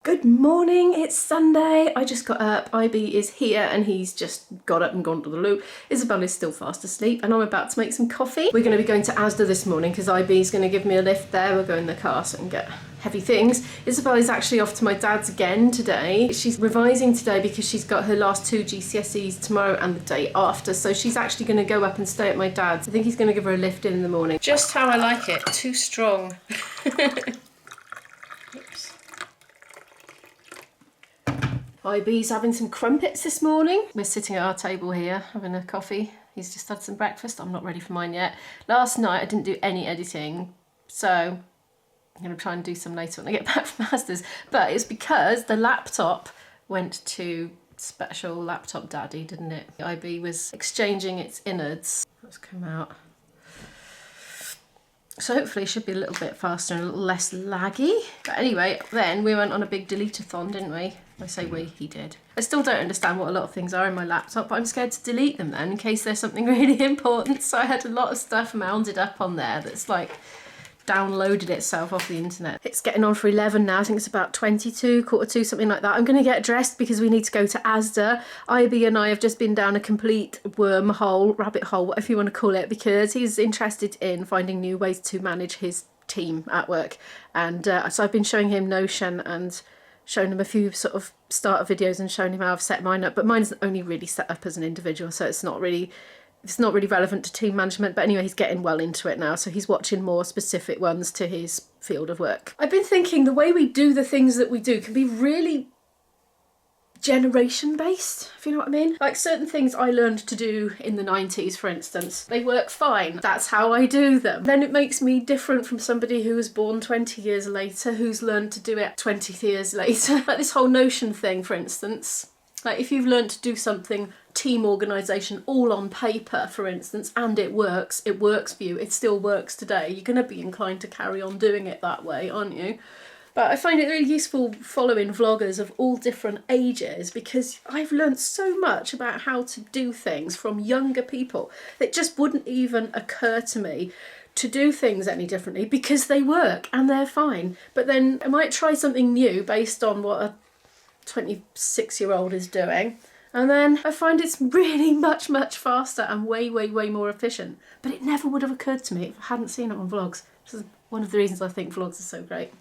Good morning, it's Sunday. I just got up, IB is here and he's just got up and gone to the loo. Isabel is still fast asleep and I'm about to make some coffee. We're going to be going to Asda this morning because IB is going to give me a lift there. We'll go in the car so I can get heavy things. Isabel is actually off to my dad's again today. She's revising today because she's got her last 2 GCSEs tomorrow and the day after, so she's actually going to go up and stay at my dad's. I think he's going to give her a lift in the morning. Just how I like it, too strong. Oops. IB's having some crumpets this morning. We're sitting at our table here having a coffee. He's just had some breakfast. I'm not ready for mine yet. Last night I didn't do any editing, so I'm going to try and do some later when I get back from Asda's. But it's because the laptop went to special laptop daddy, didn't it? IB was exchanging its innards. Let's come out. So hopefully it should be a little bit faster and a little less laggy. But anyway, then we went on a big delete-a-thon, didn't we? I say we, he did. I still don't understand what a lot of things are in my laptop, but I'm scared to delete them then in case there's something really important. So I had a lot of stuff mounded up on there that's like downloaded itself off the internet. It's getting on for 11 now. I think it's about 22, quarter to, something like that. I'm going to get dressed because we need to go to Asda. IB and I have just been down a complete wormhole, rabbit hole, whatever you want to call it, because he's interested in finding new ways to manage his team at work. And so I've been showing him Notion and showing him a few sort of starter videos and showing him how I've set mine up. But mine's only really set up as an individual, so it's not really relevant to team management. But anyway, he's getting well into it now, so he's watching more specific ones to his field of work. I've been thinking the way we do the things that we do can be really generation based, if you know what I mean. Like certain things I learned to do in the 90s, for instance, they work fine. That's how I do them. Then it makes me different from somebody who was born 20 years later, who's learned to do it 20 years later. Like this whole Notion thing, for instance. Like if you've learned to do something, team organisation, all on paper, for instance, and it works for you, it still works today, you're going to be inclined to carry on doing it that way, aren't you? But I find it really useful following vloggers of all different ages because I've learned so much about how to do things from younger people that just wouldn't even occur to me to do things any differently because they work and they're fine. But then I might try something new based on what a 26-year-old is doing, and then I find it's really much faster and way more efficient. But it never would have occurred to me if I hadn't seen it on vlogs, which is one of the reasons I think vlogs are so great.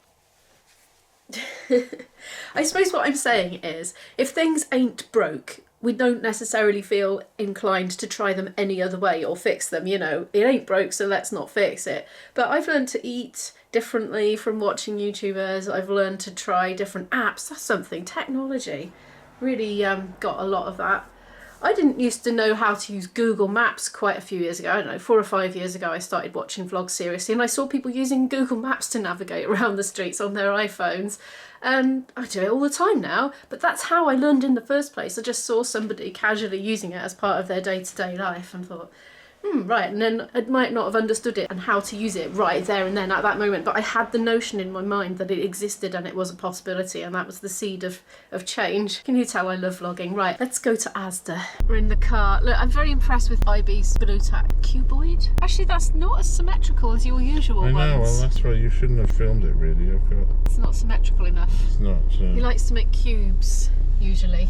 I suppose what I'm saying is, if things ain't broke, we don't necessarily feel inclined to try them any other way or fix them, you know. It ain't broke, so let's not fix it. But I've learned to eat differently from watching YouTubers. I've learned to try different apps. That's something. Technology really got a lot of that. I didn't used to know how to use Google Maps quite a few years ago. I don't know, 4 or 5 years ago I started watching vlogs seriously and I saw people using Google Maps to navigate around the streets on their iPhones. And I do it all the time now, but that's how I learned in the first place. I just saw somebody casually using it as part of their day-to-day life and thought, right, and then I might not have understood it and how to use it right there and then at that moment, but I had the notion in my mind that it existed and it was a possibility, and that was the seed of change. Can you tell I love vlogging? Right, let's go to Asda. We're in the car. Look, I'm very impressed with IB's blue tack cuboid. Actually, that's not as symmetrical as your usual ones. I know, well that's right, you shouldn't have filmed it really. It's not symmetrical enough. It's not. He likes to make cubes, usually.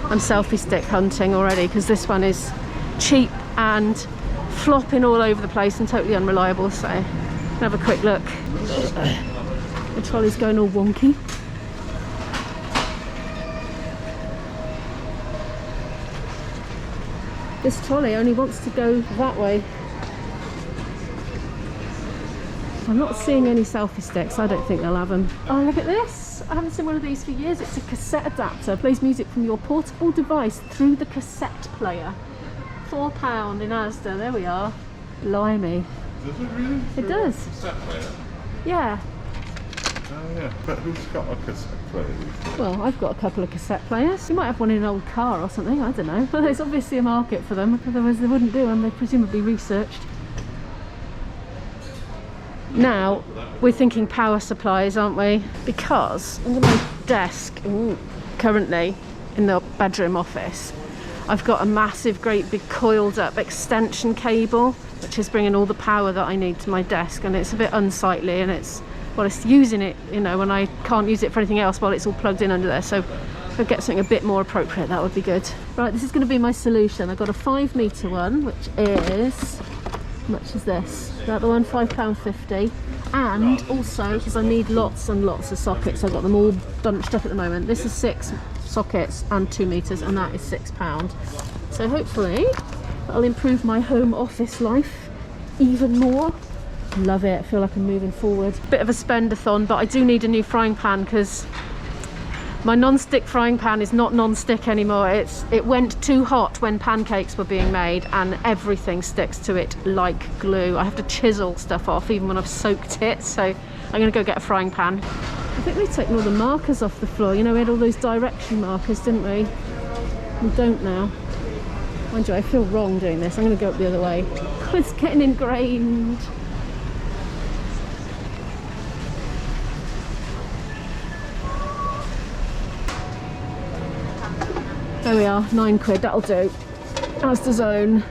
I'm selfie stick hunting already because this one is cheap and flopping all over the place and totally unreliable, so have a quick look. The trolley's going all wonky. This trolley only wants to go that way. I'm not seeing any selfie sticks. I don't think they'll have them. Oh, look at this. I haven't seen one of these for years. It's a cassette adapter. Plays music from your portable device through the cassette player. £4 in Asda. There we are. Blimey. Does it really? It does. Cassette player? Yeah. Oh yeah. But who's got a cassette player? Well, I've got a couple of cassette players. You might have one in an old car or something. I don't know. But there's obviously a market for them. Otherwise they wouldn't do them. They're presumably researched. Now, we're thinking power supplies, aren't we? Because under my desk, currently in the bedroom office, I've got a massive, great big coiled up extension cable, which is bringing all the power that I need to my desk, and it's a bit unsightly and it's well, it's using it, you know, when I can't use it for anything else while it's all plugged in under there. So if I get something a bit more appropriate, that would be good. Right, this is going to be my solution. I've got a 5 metre one, which is, how much is this? Is that the one? £5.50. And also, because I need lots and lots of sockets, I've got them all bunched up at the moment. This is 6 sockets and 2 metres, and that is £6. So hopefully that'll improve my home office life even more. Love it. I feel like I'm moving forward. Bit of a spend-a-thon, but I do need a new frying pan because my non-stick frying pan is not non-stick anymore. It went too hot when pancakes were being made and everything sticks to it like glue. I have to chisel stuff off even when I've soaked it, so I'm going to go get a frying pan. I think we've taken all the markers off the floor. You know, we had all those direction markers, didn't we? We don't now. Mind you, I feel wrong doing this. I'm going to go up the other way. It's getting ingrained. There we are, £9, that'll do. Asda's own.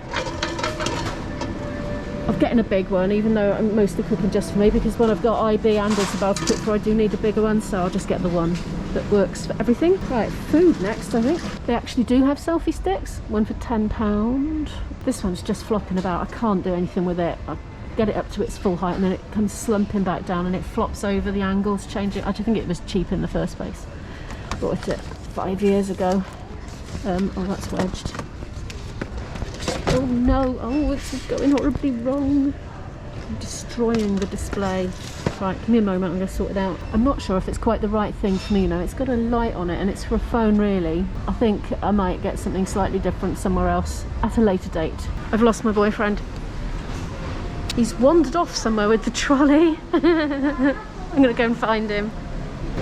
I'm getting a big one, even though I'm mostly cooking just for me, because when I've got IB and Isabel to cook for, I do need a bigger one, so I'll just get the one that works for everything. Right, food next, I think. They actually do have selfie sticks, one for £10. This one's just flopping about. I can't do anything with it. I get it up to its full height and then it comes slumping back down and it flops over the angles, changing. I think it was cheap in the first place. Bought it 5 years ago. Oh, that's wedged. Oh no, oh, it's going horribly wrong. I'm destroying the display. Right, give me a moment, I'm going to sort it out. I'm not sure if it's quite the right thing for me, you know. It's got a light on it and it's for a phone, really. I think I might get something slightly different somewhere else at a later date. I've lost my boyfriend. He's wandered off somewhere with the trolley. I'm going to go and find him.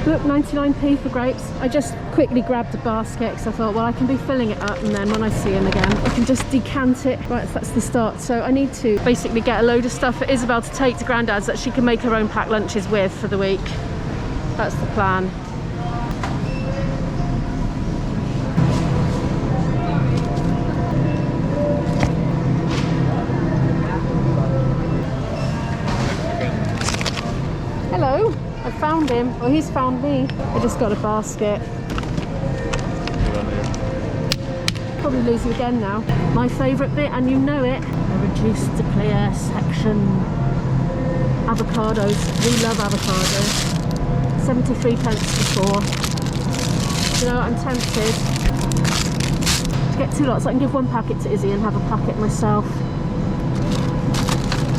Look, 99p for grapes. I just quickly grabbed a basket because I thought, well, I can be filling it up and then when I see him again, I can just decant it. Right, so that's the start. So I need to basically get a load of stuff for Isabel to take to Grandad's that she can make her own packed lunches with for the week. That's the plan. Hello. I found him, or he's found me. I just got a basket. Probably lose you again now. My favourite bit, and you know it, a reduced to clear section. Avocados. We love avocados. 73 pence for 4. You know, I'm tempted to get 2 lots. I can give 1 packet to Izzy and have a packet myself.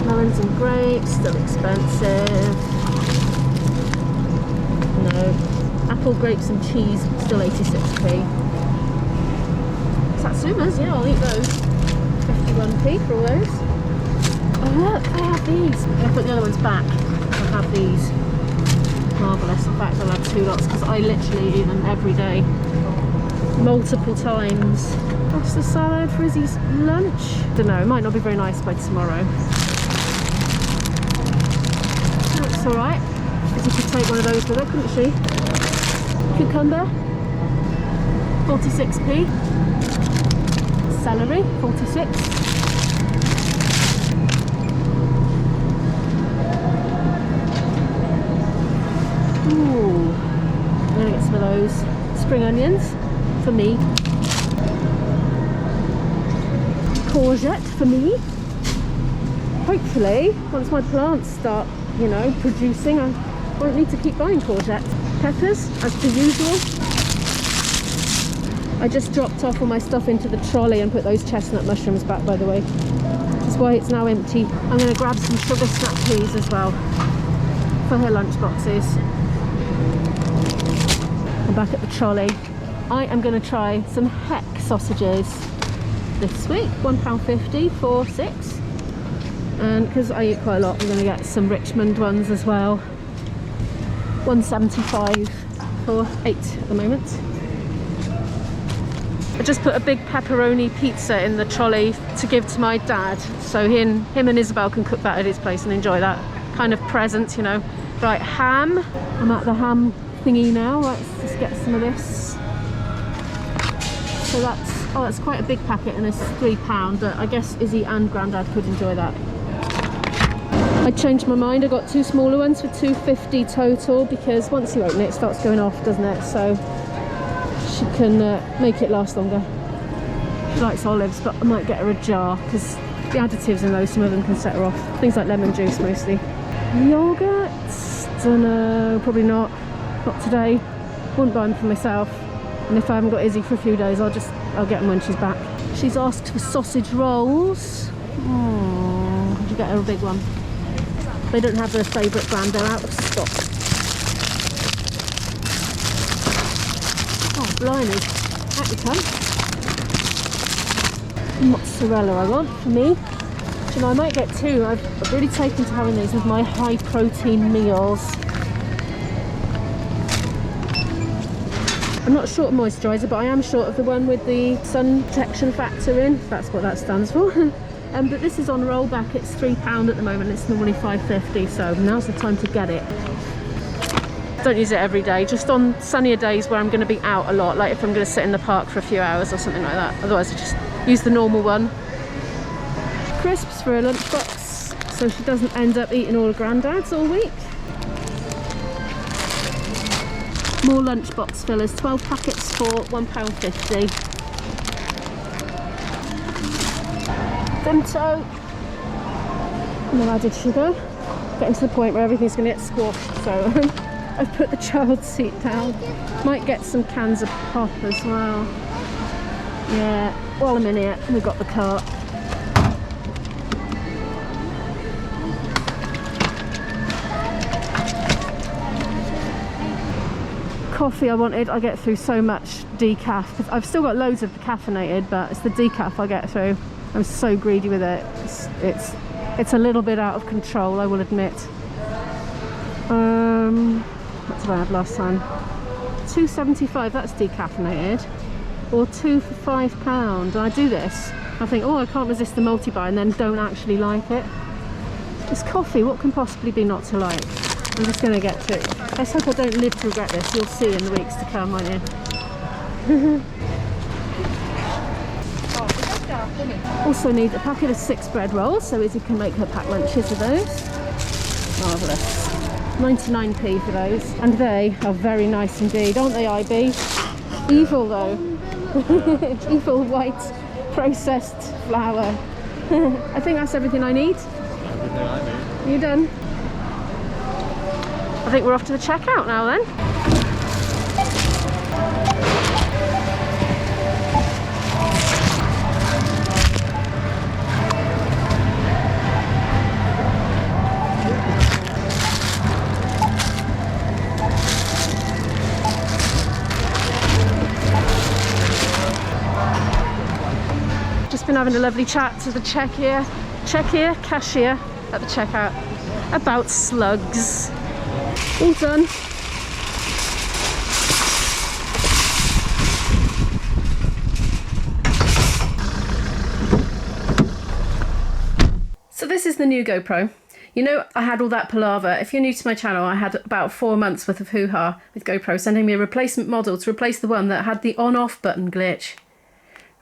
Melons and grapes, still expensive. No. Apple, grapes and cheese, still 86p. Satsumas, yeah, I'll eat those. 51p for all those. Oh look, I have these. I'm going to put the other ones back. I'll have these. Marvellous. In fact, I'll have 2 lots because I literally eat them every day. Multiple times. Pasta salad for Izzy's lunch. Don't know, it might not be very nice by tomorrow. Looks alright. She could take one of those with her, couldn't she? Cucumber, 46p. Celery, 46. Ooh, I'm gonna get some of those spring onions for me. Courgette for me. Hopefully, once my plants start, you know, producing, I won't need to keep buying courgette. Peppers, as per usual. I just dropped off all my stuff into the trolley and put those chestnut mushrooms back, by the way. Which is why it's now empty. I'm going to grab some sugar snap peas as well for her lunch boxes. I'm back at the trolley. I am going to try some heck sausages this week. £1.50 for 6. And because I eat quite a lot, I'm going to get some Richmond ones as well. £1.75 for 8 at the moment. I just put a big pepperoni pizza in the trolley to give to my dad, so him and Isabel can cook that at his place and enjoy that kind of present, you know. Right, ham. I'm at the ham thingy now. Right, let's just get some of this. So that's quite a big packet and it's £3, but I guess Izzy and Grandad could enjoy that. I changed my mind. I got 2 smaller ones for $2.50 total, because once you open it, it starts going off, doesn't it? So she can make it last longer. She likes olives, but I might get her a jar because the additives in those, some of them can set her off. Things like lemon juice mostly. Yogurt? Don't know, probably not. Not today. Wouldn't buy them for myself. And if I haven't got Izzy for a few days, I'll get them when she's back. She's asked for sausage rolls. Oh, did you get her a big one? They don't have their favourite brand, they're out of stock. Oh, blimey. Out you come. Mozzarella I want for me. Do you know, I might get 2. I've really taken to having these with my high protein meals. I'm not short of moisturiser, but I am short of the one with the sun protection factor in. That's what that stands for. But this is on rollback. It's £3 at the moment. It's normally $5.50, so now's the time to get it. Don't use it every day, just on sunnier days where I'm going to be out a lot, like if I'm going to sit in the park for a few hours or something like that. Otherwise I just use the normal one. Crisps for a lunchbox, so she doesn't end up eating all her granddad's all week. More lunchbox fillers, 12 packets for £1.50. Vimto. No added sugar. Getting to the point where everything's going to get squashed, so I've put the child seat down. Might get some cans of pop as well. Yeah, while I'm in here, we've got the cart. Coffee I wanted, I get through so much decaf. I've still got loads of the caffeinated, but it's the decaf I get through. I'm so greedy with it. It's a little bit out of control, I will admit. What did I have last time? $2.75, that's decaffeinated. Or 2 for £5. And I do this. I think, oh, I can't resist the multi-buy, and then don't actually like it. It's coffee, what can possibly be not to like? I'm just going to get to it. Let's hope I don't live to regret this. You'll see in the weeks to come, won't you? Also need a packet of 6 bread rolls, so Izzy can make her packed lunches of those. Marvellous. 99p for those. And they are very nice indeed, aren't they, IB? Evil though. Evil white processed flour. I think that's everything I need. Everything I need. You done? I think we're off to the checkout now then. Just been having a lovely chat to the cashier at the checkout about slugs. All done. So this is the new GoPro. You know, I had all that palaver. If you're new to my channel, I had about 4 months worth of hoo-ha with GoPro sending me a replacement model to replace the one that had the on-off button glitch.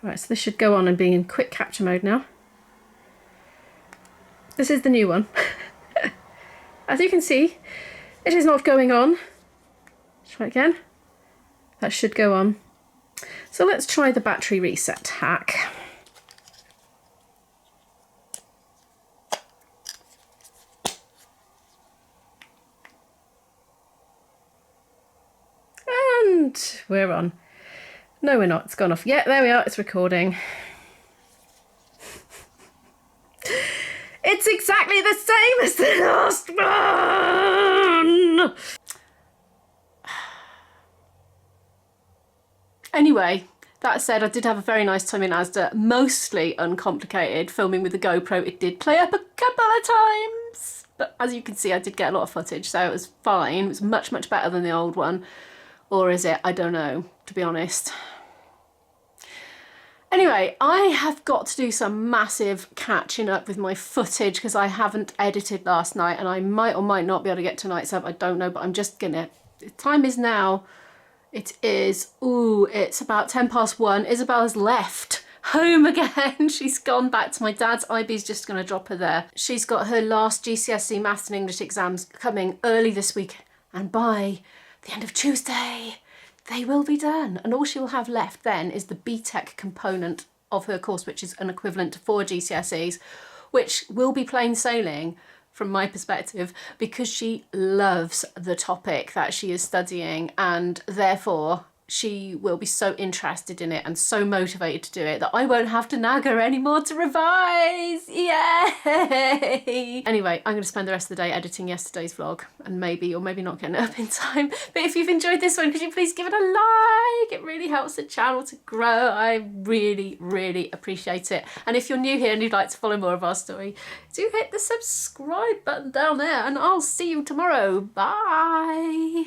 Right, so this should go on and be in quick capture mode now. This is the new one. As you can see, it is not going on. Try again. That should go on. So let's try the battery reset hack. And we're on. No, we're not. It's gone off. Yeah, there we are. It's recording. It's exactly the same as the last one! Anyway, that said, I did have a very nice time in Asda, mostly uncomplicated, filming with the GoPro. It did play up a couple of times, but as you can see, I did get a lot of footage, so it was fine. It was much, much better than the old one. Or is it? I don't know, to be honest. Anyway, I have got to do some massive catching up with my footage because I haven't edited last night, and I might or might not be able to get tonight's up. I don't know, but I'm just gonna. The time is now. It is, ooh, it's about 1:10. Isabella's left home again. She's gone back to my dad's. Ivy's just going to drop her there. She's got her last GCSE maths and English exams coming early this week, and by the end of Tuesday they will be done, and all she will have left then is the BTEC component of her course, which is an equivalent to 4 GCSEs, which will be plain sailing from my perspective, because she loves the topic that she is studying, and therefore she will be so interested in it and so motivated to do it that I won't have to nag her anymore to revise. Yay! Anyway, I'm going to spend the rest of the day editing yesterday's vlog, and maybe or maybe not getting it up in time. But if you've enjoyed this one, could you please give it a like? It really helps the channel to grow. I really, really appreciate it. And if you're new here and you'd like to follow more of our story, do hit the subscribe button down there, and I'll see you tomorrow. Bye!